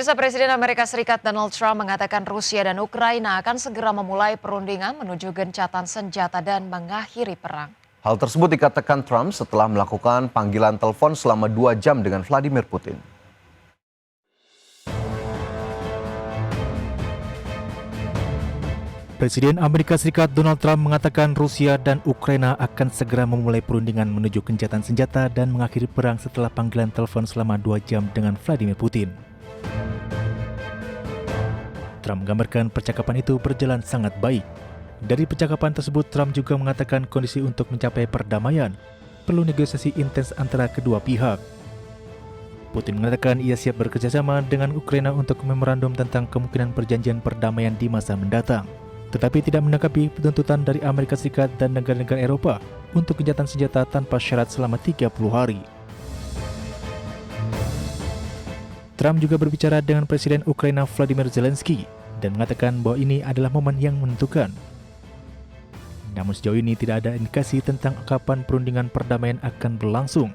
Pemirsa, Presiden Amerika Serikat Donald Trump mengatakan Rusia dan Ukraina akan segera memulai perundingan menuju gencatan senjata dan mengakhiri perang. Hal tersebut dikatakan Trump setelah melakukan panggilan telepon selama 2 jam dengan Vladimir Putin. Presiden Amerika Serikat Donald Trump mengatakan Rusia dan Ukraina akan segera memulai perundingan menuju gencatan senjata dan mengakhiri perang setelah panggilan telepon selama 2 jam dengan Vladimir Putin. Trump menggambarkan percakapan itu berjalan sangat baik. Dari percakapan tersebut, Trump juga mengatakan kondisi untuk mencapai perdamaian perlu negosiasi intens antara kedua pihak. Putin mengatakan ia siap bekerjasama dengan Ukraina untuk memorandum tentang kemungkinan perjanjian perdamaian di masa mendatang, tetapi tidak menanggapi tuntutan dari Amerika Serikat dan negara-negara Eropa untuk gencatan senjata tanpa syarat selama 30 hari. Trump juga berbicara dengan Presiden Ukraina Volodymyr Zelensky dan mengatakan bahwa ini adalah momen yang menentukan. Namun sejauh ini tidak ada indikasi tentang kapan perundingan perdamaian akan berlangsung.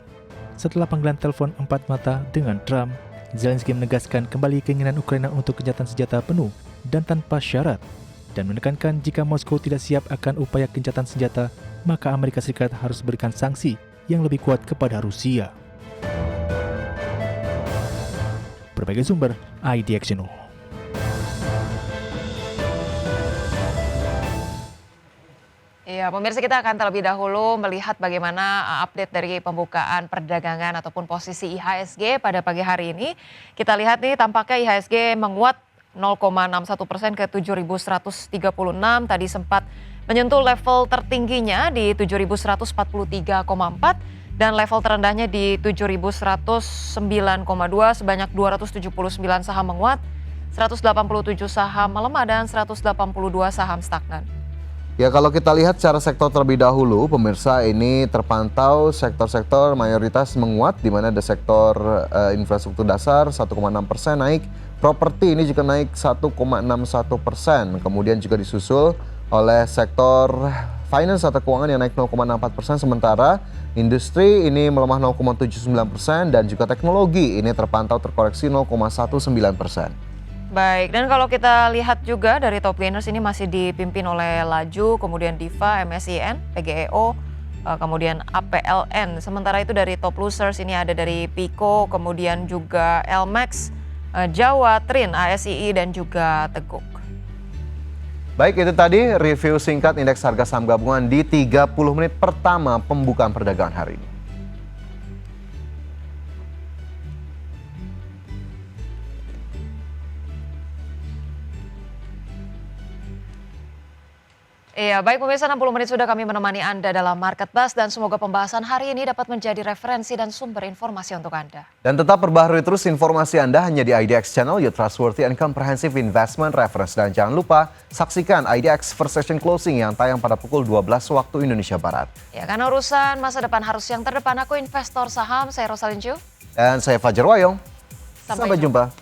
Setelah panggilan telepon 4 mata dengan Trump, Zelensky menegaskan kembali keinginan Ukraina untuk gencatan senjata penuh dan tanpa syarat, dan menekankan jika Moskow tidak siap akan upaya gencatan senjata, maka Amerika Serikat harus berikan sanksi yang lebih kuat kepada Rusia. Berbagai sumber, IDX Channel. Ya, pemirsa, kita akan terlebih dahulu melihat bagaimana update dari pembukaan perdagangan ataupun posisi IHSG pada pagi hari ini. Kita lihat nih, tampaknya IHSG menguat 0,61% ke 7.136, tadi sempat menyentuh level tertingginya di 7.143,4 dan level terendahnya di 7.109,2, sebanyak 279 saham menguat, 187 saham melemah dan 182 saham stagnan. Ya, kalau kita lihat secara sektor terlebih dahulu, pemirsa, ini terpantau sektor-sektor mayoritas menguat, di mana ada sektor infrastruktur dasar 1,6% naik, properti ini juga naik 1,61%, kemudian juga disusul oleh sektor finance atau keuangan yang naik 0,64%, sementara industri ini melemah 0,79% dan juga teknologi ini terpantau terkoreksi 0,19%. Baik, dan kalau kita lihat juga dari top gainers ini masih dipimpin oleh Laju, kemudian Diva, MSIN, PGEO, kemudian APLN. Sementara itu dari top losers ini ada dari Pico, kemudian juga Elmax, Jawa, Trin, ASII, dan juga Teguk. Baik, itu tadi review singkat indeks harga saham gabungan di 30 menit pertama pembukaan perdagangan hari ini. Iya, baik pemirsa, 60 menit sudah kami menemani Anda dalam Market Buzz dan semoga pembahasan hari ini dapat menjadi referensi dan sumber informasi untuk Anda. Dan tetap perbaharui terus informasi Anda hanya di IDX Channel, your trustworthy and comprehensive investment reference. Dan jangan lupa saksikan IDX First Session Closing yang tayang pada pukul 12 waktu Indonesia Barat. Ya, karena urusan masa depan harus yang terdepan. Aku investor saham, saya Rosalin Chu. Dan saya Fajar Wayong. Sampai jumpa.